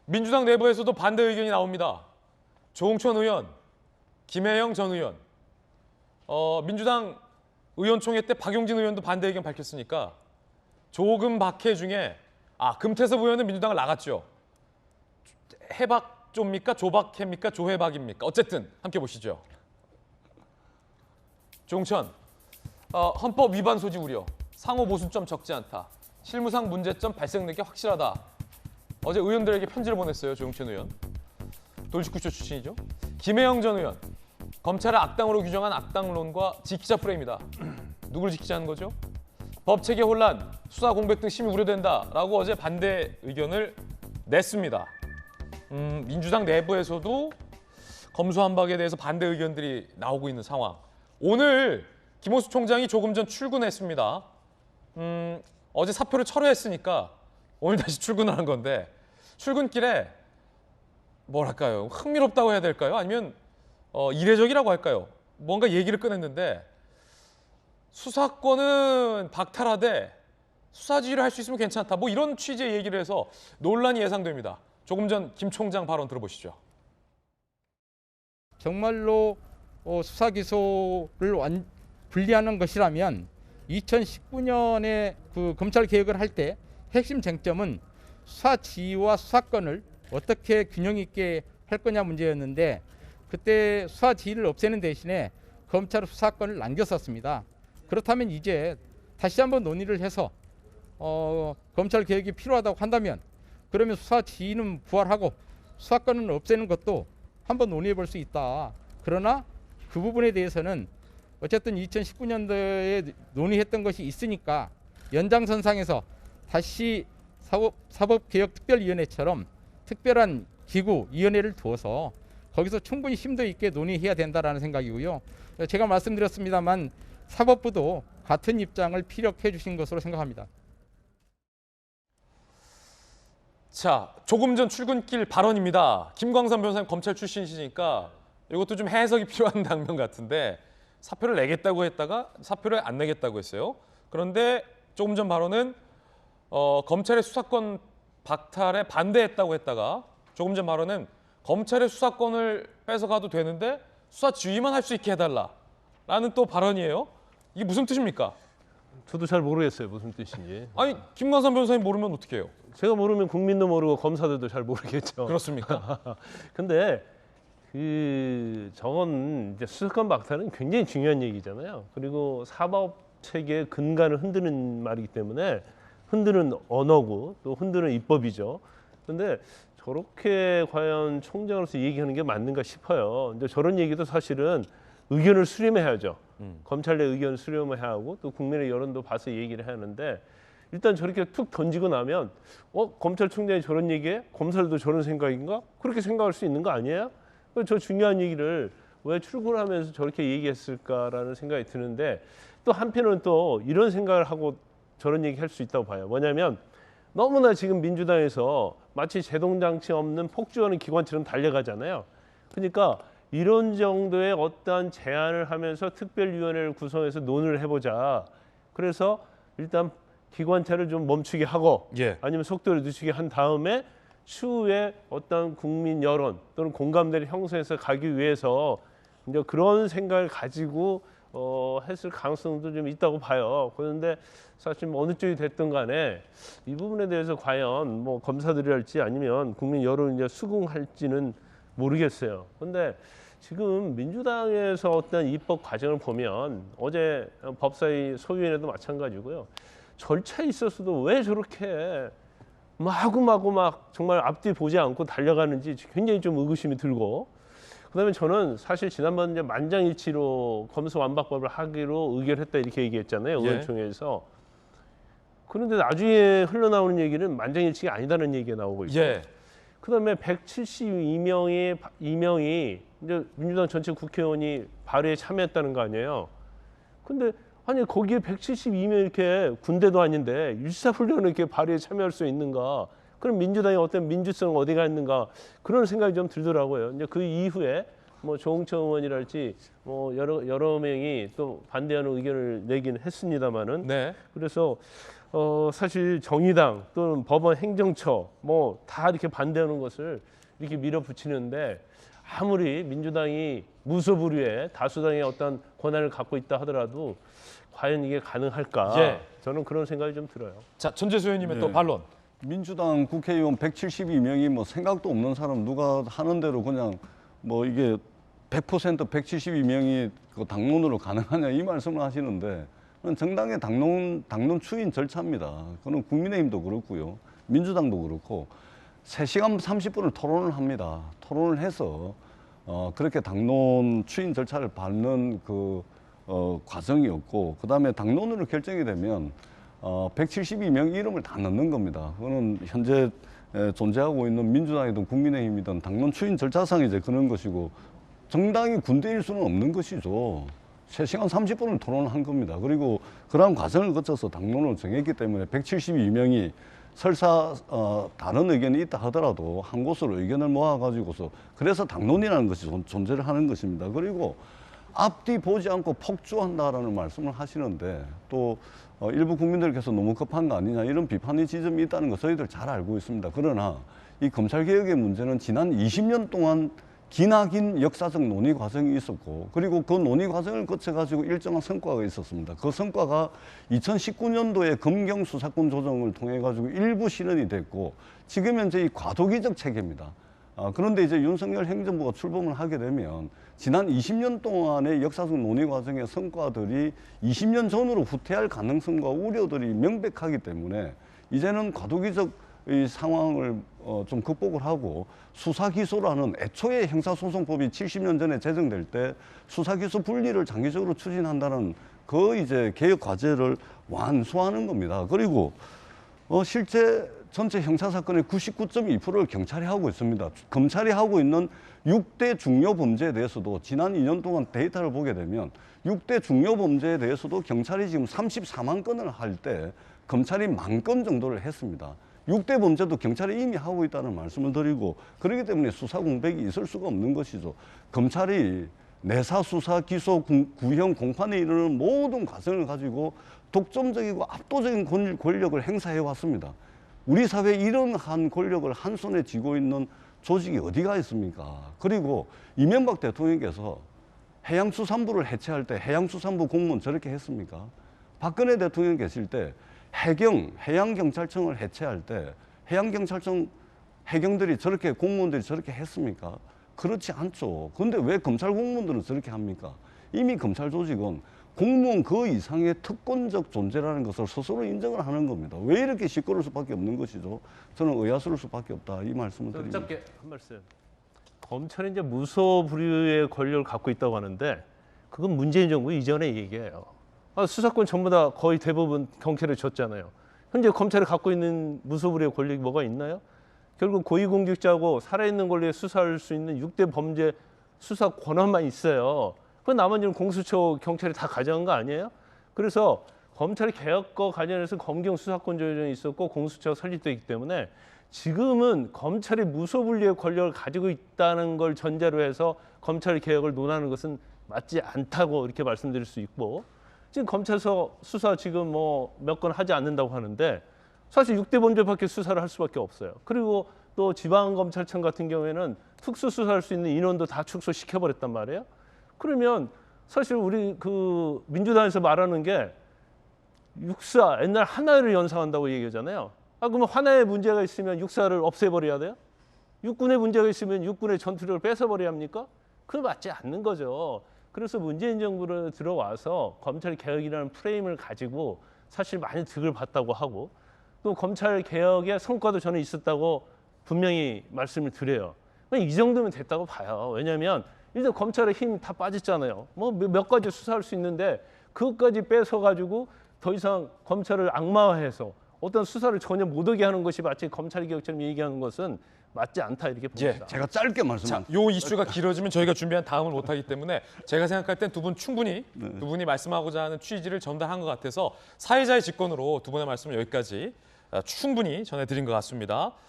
민주당 내부에서도 반대 의견이 나옵니다. 조홍천 의원, 김혜영 전 의원, 민주당 의원총회 때 박용진 의원도 반대 의견 밝혔으니까 조금 박해 중에 금태섭 의원은 민주당을 나갔죠. 해박조입니까? 조박해입니까? 조해박입니까? 어쨌든 함께 보시죠. 조홍천, 헌법 위반 소지 우려, 상호 모순점 적지 않다, 실무상 문제점 발생된 게 확실하다. 어제 의원들에게 편지를 보냈어요. 조홍천 의원. 돌직구쇼 출신이죠. 김혜영 전 의원, 검찰을 악당으로 규정한 악당론과 지키자 프레임이다. 누굴 지키자는 거죠? 법체계 혼란, 수사 공백 등 심히 우려된다라고 어제 반대 의견을 냈습니다. 민주당 내부에서도 검수완박에 대해서 반대 의견들이 나오고 있는 상황. 오늘 김호수 총장이 조금 전 출근했습니다. 어제 사표를 철회했으니까 오늘 다시 출근을 한 건데 출근길에 뭐랄까요? 흥미롭다고 해야 될까요? 아니면 이례적이라고 할까요? 뭔가 얘기를 꺼냈는데 수사권은 박탈하되 수사지휘를 할 수 있으면 괜찮다. 뭐 이런 취지의 얘기를 해서 논란이 예상됩니다. 조금 전 김 총장 발언 들어보시죠. 정말로 수사 기소를 분리하는 것이라면 2019년에 그 검찰 개혁을 할 때 핵심 쟁점은 수사 지휘와 수사권을 어떻게 균형 있게 할 거냐 문제였는데 그때 수사 지휘를 없애는 대신에 검찰 수사권을 남겼었습니다. 그렇다면 이제 다시 한번 논의를 해서 검찰 개혁이 필요하다고 한다면 그러면 수사 지휘는 부활하고 수사권은 없애는 것도 한번 논의해 볼 수 있다. 그러나 그 부분에 대해서는 어쨌든 2019년도에 논의했던 것이 있으니까 연장선상에서 다시 사법개혁특별위원회처럼 특별한 기구, 위원회를 두어서 거기서 충분히 심도 있게 논의해야 된다라는 생각이고요. 제가 말씀드렸습니다만 사법부도 같은 입장을 피력해 주신 것으로 생각합니다. 자, 조금 전 출근길 발언입니다. 김광선 변호사님 검찰 출신이시니까 이것도 좀 해석이 필요한 장면 같은데 사표를 내겠다고 했다가 사표를 안 내겠다고 했어요. 그런데 조금 전 발언은 검찰의 수사권 박탈에 반대했다고 했다가 조금 전 발언은 검찰의 수사권을 뺏어가도 되는데 수사 지휘만 할 수 있게 해달라라는 또 발언이에요. 이게 무슨 뜻입니까? 저도 잘 모르겠어요. 무슨 뜻인지. 아니, 김광선 변호사님 모르면 어떻게 해요? 제가 모르면 국민도 모르고 검사들도 잘 모르겠죠. 그렇습니까? 근데 저건 이제 수사권 박탈은 굉장히 중요한 얘기잖아요. 그리고 사법 체계의 근간을 흔드는 말이기 때문에 흔드는 언어고 또 흔드는 입법이죠. 그런데 저렇게 과연 총장으로서 얘기하는 게 맞는가 싶어요. 이제 저런 얘기도 사실은 의견을 수렴해야죠. 검찰 내 의견을 수렴해야 하고 또 국민의 여론도 봐서 얘기를 해야 하는데 일단 저렇게 툭 던지고 나면 검찰총장이 저런 얘기에 검사들도 저런 생각인가? 그렇게 생각할 수 있는 거 아니에요? 저 중요한 얘기를 왜 출근하면서 저렇게 얘기했을까라는 생각이 드는데 또 한편으로는 또 이런 생각을 하고 저런 얘기 할 수 있다고 봐요. 뭐냐면 너무나 지금 민주당에서 마치 제동장치 없는 폭주하는 기관처럼 달려가잖아요. 그러니까 이런 정도의 어떠한 제안을 하면서 특별위원회를 구성해서 논의를 해보자. 그래서 일단 기관차를 좀 멈추게 하고 아니면 속도를 늦추게 한 다음에 추후에 어떤 국민 여론 또는 공감대를 형성해서 가기 위해서 이제 그런 생각을 가지고 했을 가능성도 좀 있다고 봐요. 그런데 사실 뭐 어느 쪽이 됐든 간에 이 부분에 대해서 과연 뭐 검사들이 할지 아니면 국민 여론이 이제 수긍할지는 모르겠어요. 그런데 지금 민주당에서 어떤 입법 과정을 보면 어제 법사위 소위원회도 마찬가지고요. 절차에 있어서도 왜 저렇게 마구마구 막 정말 앞뒤 보지 않고 달려가는지 굉장히 좀 의구심이 들고 그다음에 저는 사실 지난번 이제 만장일치로 검수완박법을 하기로 의결했다 이렇게 얘기했잖아요. 의원총회에서. 그런데 나중에 흘러나오는 얘기는 만장일치가 아니다는 얘기가 나오고 있고 그다음에 172명이 이제 민주당 전체 국회의원이 발의에 참여했다는 거 아니에요. 근데 아니 거기에 172명 이렇게 군대도 아닌데 유사훈련을 이렇게 발의에 참여할 수 있는가? 그럼 민주당의 어떤 민주성 어디가 있는가? 그런 생각이 좀 들더라고요. 이제 그 이후에 뭐 조홍천 의원이랄지 뭐 여러 명이 또 반대하는 의견을 내긴 했습니다만은 그래서 사실 정의당 또는 법원 행정처 뭐 다 이렇게 반대하는 것을 이렇게 밀어붙이는데 아무리 민주당이 무소불위의 다수당의 어떤 권한을 갖고 있다 하더라도 과연 이게 가능할까? 예. 저는 그런 생각이 좀 들어요. 자, 전재수 의원님의 예. 또 반론. 민주당 국회의원 172명이 뭐 생각도 없는 사람 누가 하는 대로 그냥 뭐 이게 100% 172명이 그 당론으로 가능하냐 이 말씀을 하시는데 그건 정당의 당론 추인 절차입니다. 그건 국민의힘도 그렇고요. 민주당도 그렇고 3시간 30분을 토론을 합니다. 토론을 해서 그렇게 당론 추인 절차를 밟는 과정이었고 그다음에 당론으로 결정이 되면 172명 이름을 다 넣는 겁니다. 그거는 현재 존재하고 있는 민주당이든 국민의힘이든 당론 추인 절차상 이제 그런 것이고 정당이 군대일 수는 없는 것이죠. 3시간 30분을 토론한 겁니다. 그리고 그러한 과정을 거쳐서 당론을 정했기 때문에 172명이 설사 다른 의견이 있다 하더라도 한 곳으로 의견을 모아가지고서 그래서 당론이라는 것이 존재를 하는 것입니다. 그리고 앞뒤 보지 않고 폭주한다라는 말씀을 하시는데 또 일부 국민들께서 너무 급한 거 아니냐 이런 비판의 지점이 있다는 거 저희들 잘 알고 있습니다. 그러나 이 검찰개혁의 문제는 지난 20년 동안 기나긴 역사적 논의 과정이 있었고 그리고 그 논의 과정을 거쳐가지고 일정한 성과가 있었습니다. 그 성과가 2019년도에 검경 수사권 조정을 통해가지고 일부 실현이 됐고 지금 현재 이 과도기적 체계입니다. 그런데 이제 윤석열 행정부가 출범을 하게 되면 지난 20년 동안의 역사적 논의 과정의 성과들이 20년 전으로 후퇴할 가능성과 우려들이 명백하기 때문에 이제는 과도기적 이 상황을 좀 극복을 하고 수사기소라는 애초에 형사소송법이 70년 전에 제정될 때 수사기소 분리를 장기적으로 추진한다는 그 이제 개혁 과제를 완수하는 겁니다. 그리고 실제 전체 형사사건의 99.2%를 경찰이 하고 있습니다. 검찰이 하고 있는 6대 중요 범죄에 대해서도 지난 2년 동안 데이터를 보게 되면 6대 중요 범죄에 대해서도 경찰이 지금 34만 건을 할 때 검찰이 10,000건 정도를 했습니다. 6대 범죄도 경찰이 이미 하고 있다는 말씀을 드리고 그렇기 때문에 수사 공백이 있을 수가 없는 것이죠. 검찰이 내사, 수사, 기소, 구형, 공판에 이르는 모든 과정을 가지고 독점적이고 압도적인 권력을 행사해 왔습니다. 우리 사회에 이런 한 권력을 한 손에 쥐고 있는 조직이 어디가 있습니까? 그리고 이명박 대통령께서 해양수산부를 해체할 때 해양수산부 공무원 저렇게 했습니까? 박근혜 대통령 계실 때 해양경찰청을 해체할 때 해양경찰청 해경들이 저렇게 공무원들이 저렇게 했습니까? 그렇지 않죠. 그런데 왜 검찰 공무원들은 저렇게 합니까? 이미 검찰 조직은 공무원 그 이상의 특권적 존재라는 것을 스스로 인정을 하는 겁니다. 왜 이렇게 시끄러울 수밖에 없는 것이죠? 저는 의아스러울 수밖에 없다 이 말씀을 드립니다. 짧게 한 말씀. 검찰이 이제 무소불위의 권력을 갖고 있다고 하는데 그건 문재인 정부 이전의 얘기예요. 수사권 전부 다 거의 대부분 경찰에 줬잖아요. 현재 검찰이 갖고 있는 무소불위의 권력이 뭐가 있나요? 결국 고위공직자하고 살아있는 권리에 수사할 수 있는 6대 범죄 수사 권한만 있어요. 그 나머지는 공수처, 경찰이 다 가져간 거 아니에요? 그래서 검찰 개혁과 관련해서 검경 수사권 조정이 있었고 공수처가 설립되기 때문에 지금은 검찰이 무소불위의 권력을 가지고 있다는 걸 전제로 해서 검찰 개혁을 논하는 것은 맞지 않다고 이렇게 말씀드릴 수 있고 지금 검찰서 수사 지금 뭐 몇 건 하지 않는다고 하는데 사실 6대 범죄밖에 수사를 할 수밖에 없어요. 그리고 또 지방검찰청 같은 경우에는 특수수사할 수 있는 인원도 다 축소시켜버렸단 말이에요. 그러면 사실 우리 그 민주당에서 말하는 게 육사 옛날 하나를 연상한다고 얘기하잖아요. 그러면 하나의 문제가 있으면 육사를 없애버려야 돼요? 육군의 문제가 있으면 육군의 전투력을 뺏어버려야 합니까? 그건 맞지 않는 거죠. 그래서 문재인 정부를 들어와서 검찰 개혁이라는 프레임을 가지고 사실 많이 득을 봤다고 하고 또 검찰 개혁의 성과도 저는 있었다고 분명히 말씀을 드려요. 이 정도면 됐다고 봐요. 왜냐하면 일단 검찰의 힘 다 빠졌잖아요. 뭐 몇 가지 수사할 수 있는데 그것까지 뺏어가지고 더 이상 검찰을 악마화해서 어떤 수사를 전혀 못하게 하는 것이 마치 검찰 개혁처럼 얘기하는 것은 맞지 않다 이렇게 봅니다. 제가 짧게 자, 말씀드립니다. 요 이슈가 길어지면 저희가 준비한 다음을 못하기 때문에 제가 생각할 땐 두 분 충분히 두 분이 말씀하고자 하는 취지를 전달한 것 같아서 사회자의 직권으로 두 분의 말씀을 여기까지 충분히 전해드린 것 같습니다.